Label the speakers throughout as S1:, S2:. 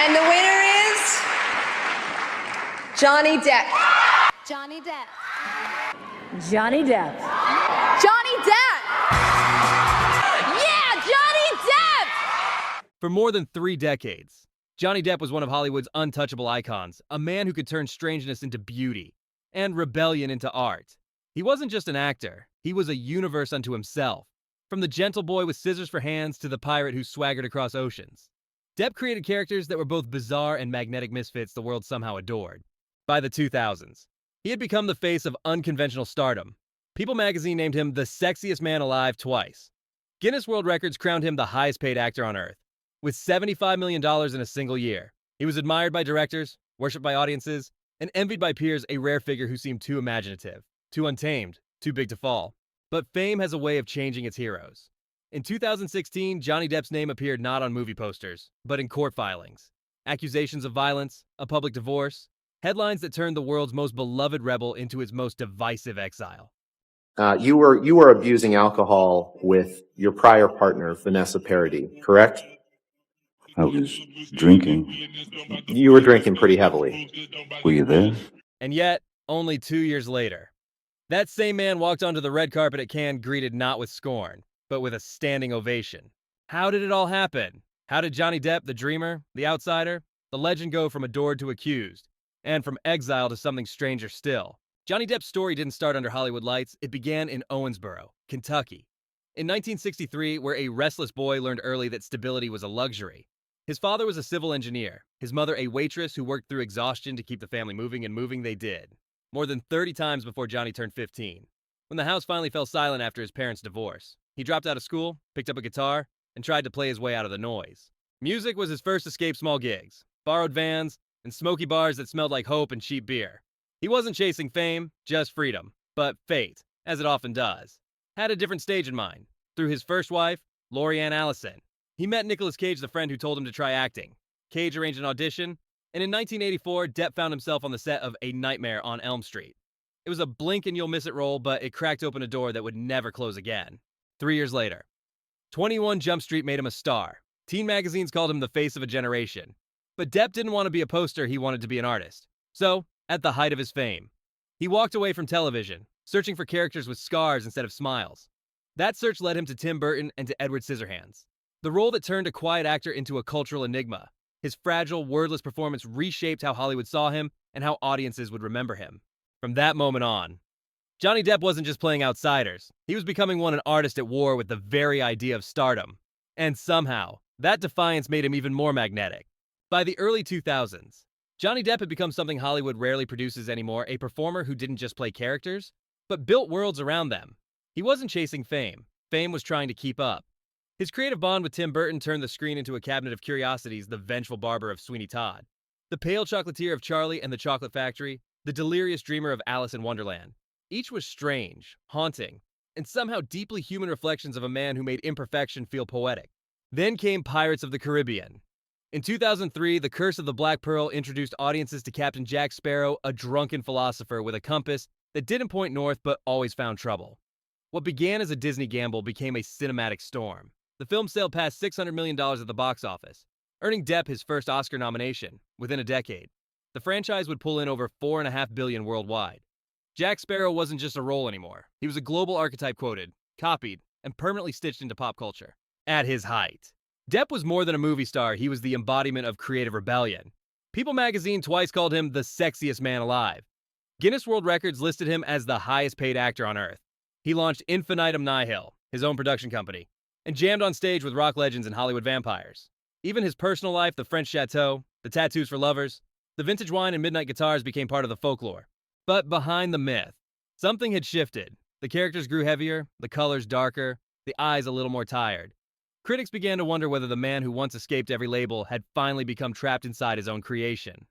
S1: And the winner is Johnny Depp.
S2: Johnny Depp.
S3: Johnny Depp.
S2: Johnny Depp! Yeah, Johnny Depp!
S4: For more than 3 decades, Johnny Depp was one of Hollywood's untouchable icons, a man who could turn strangeness into beauty and rebellion into art. He wasn't just an actor, he was a universe unto himself, from the gentle boy with scissors for hands to the pirate who swaggered across oceans. Depp created characters that were both bizarre and magnetic misfits the world somehow adored. By the 2000s, he had become the face of unconventional stardom. People magazine named him the sexiest man alive twice. Guinness World Records crowned him the highest paid actor on Earth, with $75 million in a single year. He was admired by directors, worshipped by audiences, and envied by peers, a rare figure who seemed too imaginative, too untamed, too big to fall. But fame has a way of changing its heroes. In 2016, Johnny Depp's name appeared not on movie posters, but in court filings. Accusations of violence, a public divorce, headlines that turned the world's most beloved rebel into his most divisive exile.
S5: You were abusing alcohol with your prior partner, Vanessa Paradis, correct?
S6: I was drinking.
S5: You were drinking pretty heavily.
S6: Were you there?
S4: And yet, only 2 years later, that same man walked onto the red carpet at Cannes greeted not with scorn, but with a standing ovation. How did it all happen? How did Johnny Depp, the dreamer, the outsider, the legend go from adored to accused, and from exile to something stranger still? Johnny Depp's story didn't start under Hollywood lights, it began in Owensboro, Kentucky. In 1963, where a restless boy learned early that stability was a luxury. His father was a civil engineer, his mother a waitress who worked through exhaustion to keep the family moving, and moving they did. More than 30 times before Johnny turned 15. When the house finally fell silent after his parents' divorce, he dropped out of school, picked up a guitar, and tried to play his way out of the noise. Music was his first escape small gigs, borrowed vans, and smoky bars that smelled like hope and cheap beer. He wasn't chasing fame, just freedom. But fate, as it often does, had a different stage in mind. Through his first wife, Lori Ann Allison, he met Nicolas Cage, the friend who told him to try acting. Cage arranged an audition, and in 1984, Depp found himself on the set of A Nightmare on Elm Street. It was a blink and you'll miss it role, but it cracked open a door that would never close again. 3 years later, 21 Jump Street made him a star. Teen magazines called him the face of a generation. But Depp didn't want to be a poster, he wanted to be an artist. So, at the height of his fame, he walked away from television, searching for characters with scars instead of smiles. That search led him to Tim Burton and to Edward Scissorhands, the role that turned a quiet actor into a cultural enigma. His fragile, wordless performance reshaped how Hollywood saw him and how audiences would remember him. From that moment on, Johnny Depp wasn't just playing outsiders. He was becoming an artist at war with the very idea of stardom. And somehow, that defiance made him even more magnetic. By the early 2000s, Johnny Depp had become something Hollywood rarely produces anymore, a performer who didn't just play characters, but built worlds around them. He wasn't chasing fame. Fame was trying to keep up. His creative bond with Tim Burton turned the screen into a cabinet of curiosities, the vengeful barber of Sweeney Todd, the pale chocolatier of Charlie and the Chocolate Factory, the delirious dreamer of Alice in Wonderland. Each was strange, haunting, and somehow deeply human reflections of a man who made imperfection feel poetic. Then came Pirates of the Caribbean. In 2003, The Curse of the Black Pearl introduced audiences to Captain Jack Sparrow, a drunken philosopher with a compass that didn't point north but always found trouble. What began as a Disney gamble became a cinematic storm. The film sailed past $600 million at the box office, earning Depp his first Oscar nomination within a decade. The franchise would pull in over $4.5 billion worldwide. Jack Sparrow wasn't just a role anymore. He was a global archetype quoted, copied, and permanently stitched into pop culture. At his height, Depp was more than a movie star, he was the embodiment of creative rebellion. People magazine twice called him the sexiest man alive. Guinness World Records listed him as the highest paid actor on Earth. He launched Infinitum Nihil, his own production company, and jammed on stage with rock legends and Hollywood vampires. Even his personal life, the French chateau, the tattoos for lovers, the vintage wine and midnight guitars became part of the folklore. But behind the myth, something had shifted. The characters grew heavier, the colors darker, the eyes a little more tired. Critics began to wonder whether the man who once escaped every label had finally become trapped inside his own creation.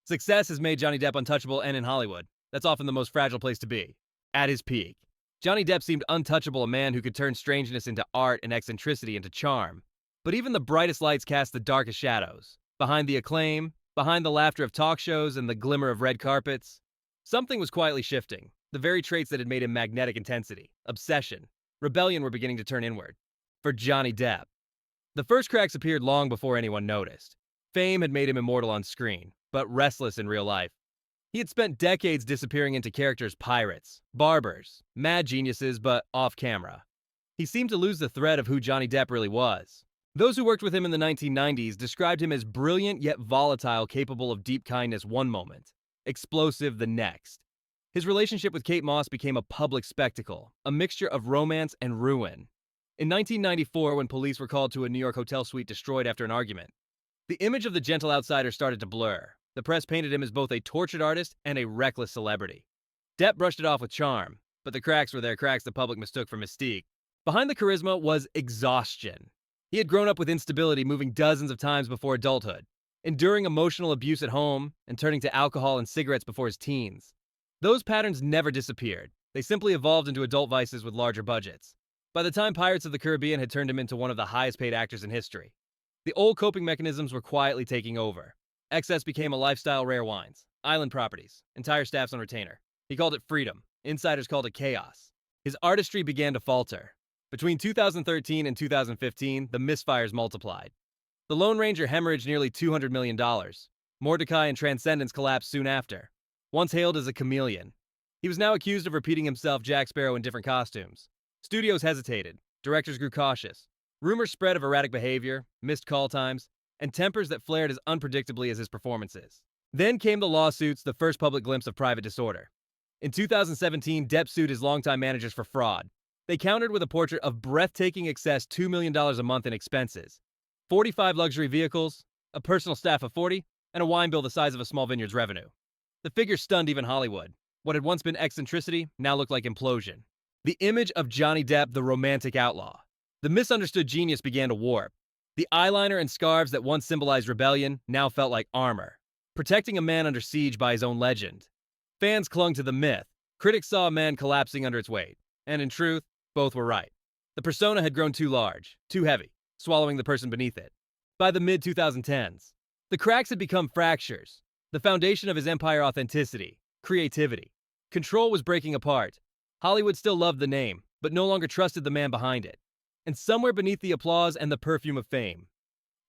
S4: Success has made Johnny Depp untouchable, and in Hollywood, that's often the most fragile place to be. At his peak, Johnny Depp seemed untouchable, a man who could turn strangeness into art and eccentricity into charm. But even the brightest lights cast the darkest shadows. Behind the acclaim, behind the laughter of talk shows and the glimmer of red carpets, something was quietly shifting. The very traits that had made him magnetic: intensity, obsession, rebellion were beginning to turn inward. For Johnny Depp, the first cracks appeared long before anyone noticed. Fame had made him immortal on screen, but restless in real life. He had spent decades disappearing into characters pirates, barbers, mad geniuses, but off camera. He seemed to lose the thread of who Johnny Depp really was. Those who worked with him in the 1990s described him as brilliant yet volatile, capable of deep kindness one moment, explosive the next. His relationship with Kate Moss became a public spectacle, a mixture of romance and ruin. In 1994, when police were called to a New York hotel suite destroyed after an argument, the image of the gentle outsider started to blur. The press painted him as both a tortured artist and a reckless celebrity. Depp brushed it off with charm, but the cracks were there, cracks the public mistook for mystique. Behind the charisma was exhaustion. He had grown up with instability, moving dozens of times before adulthood, enduring emotional abuse at home, and turning to alcohol and cigarettes before his teens. Those patterns never disappeared. They simply evolved into adult vices with larger budgets. By the time Pirates of the Caribbean had turned him into one of the highest paid actors in history, the old coping mechanisms were quietly taking over. Excess became a lifestyle, rare wines, island properties, entire staffs on retainer. He called it freedom. Insiders called it chaos. His artistry began to falter. Between 2013 and 2015, the misfires multiplied. The Lone Ranger hemorrhaged nearly $200 million. Mordecai and Transcendence collapsed soon after. Once hailed as a chameleon, he was now accused of repeating himself Jack Sparrow in different costumes. Studios hesitated. Directors grew cautious. Rumors spread of erratic behavior, missed call times, and tempers that flared as unpredictably as his performances. Then came the lawsuits, the first public glimpse of private disorder. In 2017, Depp sued his longtime managers for fraud. They countered with a portrait of breathtaking excess $2 million a month in expenses, 45 luxury vehicles, a personal staff of 40, and a wine bill the size of a small vineyard's revenue. The figure stunned even Hollywood. What had once been eccentricity now looked like implosion. The image of Johnny Depp, the romantic outlaw. The misunderstood genius began to warp. The eyeliner and scarves that once symbolized rebellion now felt like armor, protecting a man under siege by his own legend. Fans clung to the myth. Critics saw a man collapsing under its weight. And in truth, both were right. The persona had grown too large, too heavy, swallowing the person beneath it. By the mid-2010s, the cracks had become fractures. The foundation of his empire, authenticity, creativity. Control was breaking apart. Hollywood still loved the name, but no longer trusted the man behind it. And somewhere beneath the applause and the perfume of fame,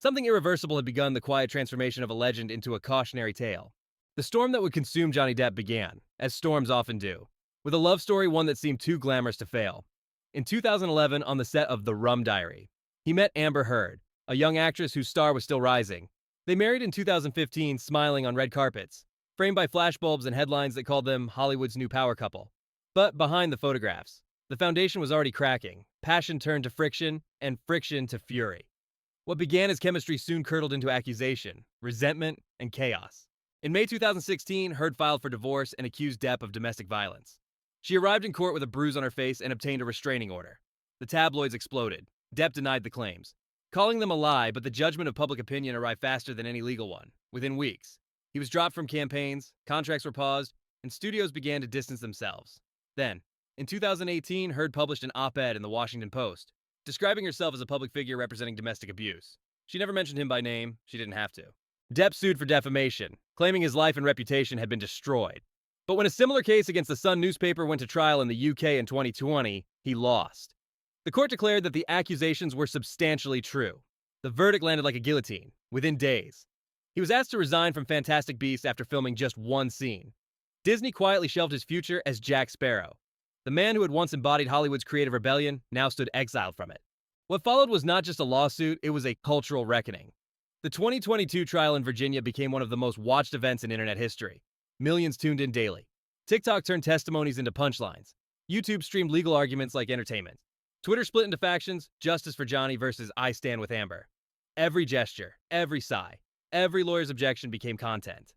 S4: something irreversible had begun, the quiet transformation of a legend into a cautionary tale. The storm that would consume Johnny Depp began, as storms often do, with a love story, one that seemed too glamorous to fail. In 2011, on the set of The Rum Diary, he met Amber Heard, a young actress whose star was still rising. They married in 2015, smiling on red carpets, framed by flashbulbs and headlines that called them Hollywood's new power couple. But behind the photographs, the foundation was already cracking. Passion turned to friction, and friction to fury. What began as chemistry soon curdled into accusation, resentment, and chaos. In May 2016, Heard filed for divorce and accused Depp of domestic violence. She arrived in court with a bruise on her face and obtained a restraining order. The tabloids exploded. Depp denied the claims, calling them a lie, but the judgment of public opinion arrived faster than any legal one. Within weeks, he was dropped from campaigns, contracts were paused, and studios began to distance themselves. Then, in 2018, Heard published an op-ed in the Washington Post, describing herself as a public figure representing domestic abuse. She never mentioned him by name. She didn't have to. Depp sued for defamation, claiming his life and reputation had been destroyed. But when a similar case against the Sun newspaper went to trial in the UK in 2020, he lost. The court declared that the accusations were substantially true. The verdict landed like a guillotine, within days. He was asked to resign from Fantastic Beasts after filming just one scene. Disney quietly shelved his future as Jack Sparrow. The man who had once embodied Hollywood's creative rebellion now stood exiled from it. What followed was not just a lawsuit, it was a cultural reckoning. The 2022 trial in Virginia became one of the most watched events in internet history. Millions tuned in daily. TikTok turned testimonies into punchlines. YouTube streamed legal arguments like entertainment. Twitter split into factions, justice for Johnny versus I stand with Amber. Every gesture, every sigh, every lawyer's objection became content.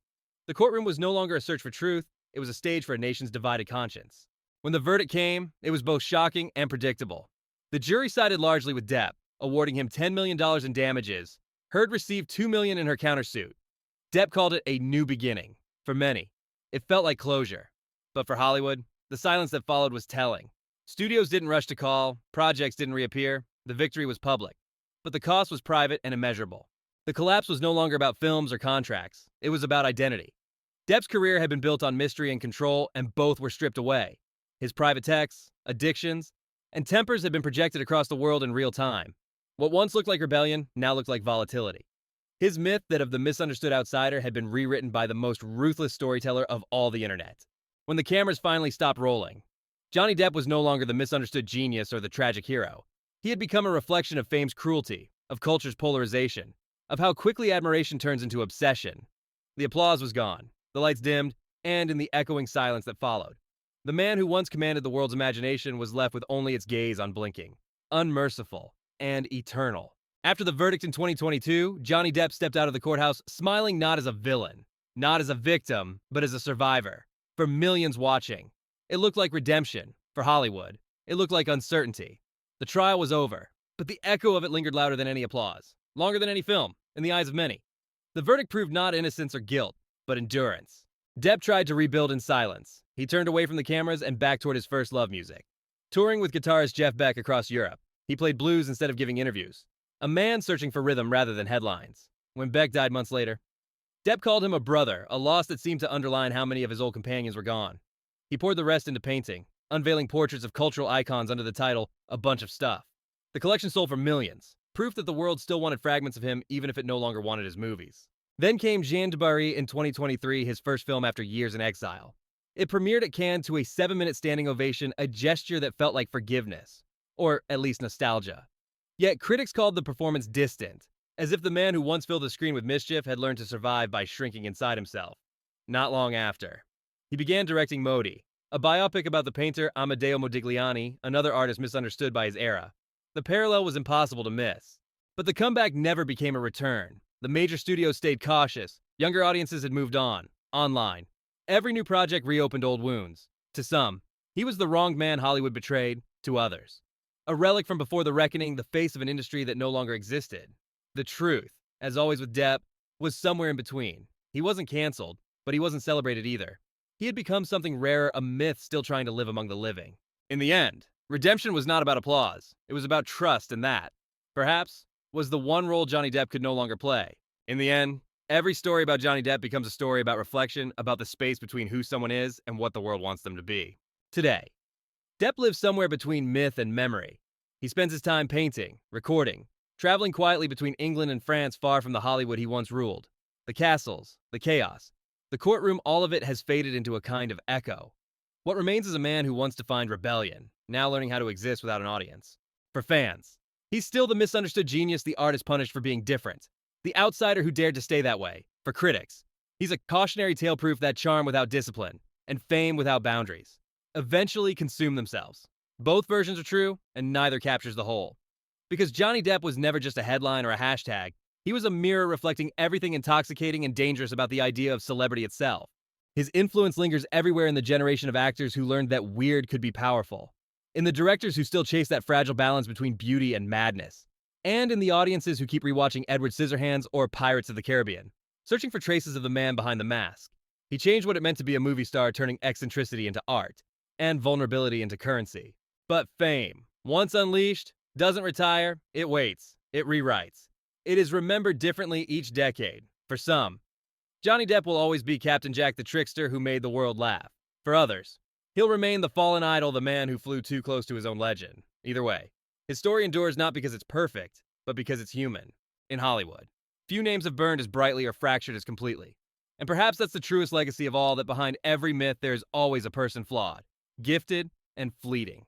S4: The courtroom was no longer a search for truth, it was a stage for a nation's divided conscience. When the verdict came, it was both shocking and predictable. The jury sided largely with Depp, awarding him $10 million in damages. Heard received $2 million in her countersuit. Depp called it a new beginning. For many, it felt like closure. But for Hollywood, the silence that followed was telling. Studios didn't rush to call, projects didn't reappear, the victory was public. But the cost was private and immeasurable. The collapse was no longer about films or contracts, it was about identity. Depp's career had been built on mystery and control, and both were stripped away. His private texts, addictions, and tempers had been projected across the world in real time. What once looked like rebellion now looked like volatility. His myth that of the misunderstood outsider had been rewritten by the most ruthless storyteller of all the internet. When the cameras finally stopped rolling, Johnny Depp was no longer the misunderstood genius or the tragic hero. He had become a reflection of fame's cruelty, of culture's polarization, of how quickly admiration turns into obsession. The applause was gone, the lights dimmed, and in the echoing silence that followed, the man who once commanded the world's imagination was left with only its gaze unblinking, unmerciful, and eternal. After the verdict in 2022, Johnny Depp stepped out of the courthouse smiling not as a villain, not as a victim, but as a survivor. For millions watching, it looked like redemption. For Hollywood, it looked like uncertainty. The trial was over, but the echo of it lingered louder than any applause, longer than any film, in the eyes of many. The verdict proved not innocence or guilt, but endurance. Depp tried to rebuild in silence. He turned away from the cameras and back toward his first love music. Touring with guitarist Jeff Beck across Europe, he played blues instead of giving interviews. A man searching for rhythm rather than headlines. When Beck died months later, Depp called him a brother, a loss that seemed to underline how many of his old companions were gone. He poured the rest into painting, unveiling portraits of cultural icons under the title, A Bunch of Stuff. The collection sold for millions, proof that the world still wanted fragments of him even if it no longer wanted his movies. Then came Jeanne du Barry in 2023, his first film after years in exile. It premiered at Cannes to a 7-minute standing ovation, a gesture that felt like forgiveness, or at least nostalgia. Yet critics called the performance distant, as if the man who once filled the screen with mischief had learned to survive by shrinking inside himself. Not long after, he began directing Modi, a biopic about the painter Amedeo Modigliani, another artist misunderstood by his era. The parallel was impossible to miss. But the comeback never became a return. The major studios stayed cautious. Younger audiences had moved on, online. Every new project reopened old wounds. To some, he was the wronged man Hollywood betrayed. To others, a relic from before the reckoning, the face of an industry that no longer existed. The truth, as always with Depp, was somewhere in between. He wasn't canceled, but he wasn't celebrated either. He had become something rarer, a myth still trying to live among the living. In the end, redemption was not about applause. It was about trust, and that, perhaps, was the one role Johnny Depp could no longer play. In the end, every story about Johnny Depp becomes a story about reflection, about the space between who someone is and what the world wants them to be. Today, Depp lives somewhere between myth and memory. He spends his time painting, recording, traveling quietly between England and France far from the Hollywood he once ruled. The castles, the chaos, the courtroom, all of it has faded into a kind of echo. What remains is a man who once defined rebellion, now learning how to exist without an audience. For fans, he's still the misunderstood genius the artist punished for being different, the outsider who dared to stay that way. For critics, he's a cautionary tale proof that charm without discipline and fame without boundaries eventually consume themselves. Both versions are true, and neither captures the whole. Because Johnny Depp was never just a headline or a hashtag, he was a mirror reflecting everything intoxicating and dangerous about the idea of celebrity itself. His influence lingers everywhere in the generation of actors who learned that weird could be powerful, in the directors who still chase that fragile balance between beauty and madness, and in the audiences who keep rewatching Edward Scissorhands or Pirates of the Caribbean, searching for traces of the man behind the mask. He changed what it meant to be a movie star, turning eccentricity into art, and vulnerability into currency. But fame, once unleashed, doesn't retire, it waits, it rewrites. It is remembered differently each decade. For some, Johnny Depp will always be Captain Jack the trickster who made the world laugh. For others, he'll remain the fallen idol, the man who flew too close to his own legend. Either way, his story endures not because it's perfect, but because it's human. In Hollywood, few names have burned as brightly or fractured as completely. And perhaps that's the truest legacy of all, that behind every myth there's always a person flawed, gifted, and fleeting.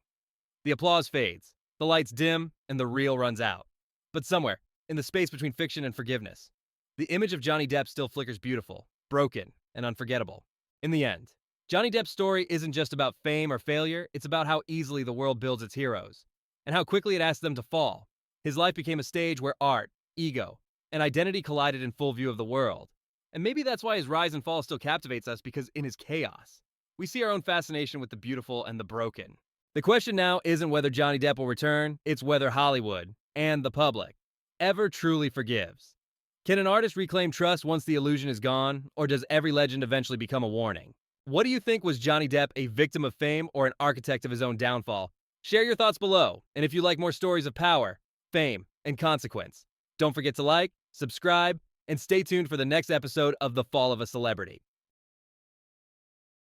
S4: The applause fades, the lights dim, and the reel runs out. But somewhere, in the space between fiction and forgiveness, the image of Johnny Depp still flickers beautiful, broken, and unforgettable. In the end, Johnny Depp's story isn't just about fame or failure, it's about how easily the world builds its heroes, and how quickly it asks them to fall. His life became a stage where art, ego, and identity collided in full view of the world. And maybe that's why his rise and fall still captivates us, because in his chaos, we see our own fascination with the beautiful and the broken. The question now isn't whether Johnny Depp will return, it's whether Hollywood, and the public, ever truly forgives. Can an artist reclaim trust once the illusion is gone, or does every legend eventually become a warning? What do you think, was Johnny Depp a victim of fame or an architect of his own downfall? Share your thoughts below, and if you like more stories of power, fame, and consequence, don't forget to like, subscribe, and stay tuned for the next episode of The Fall of a Celebrity.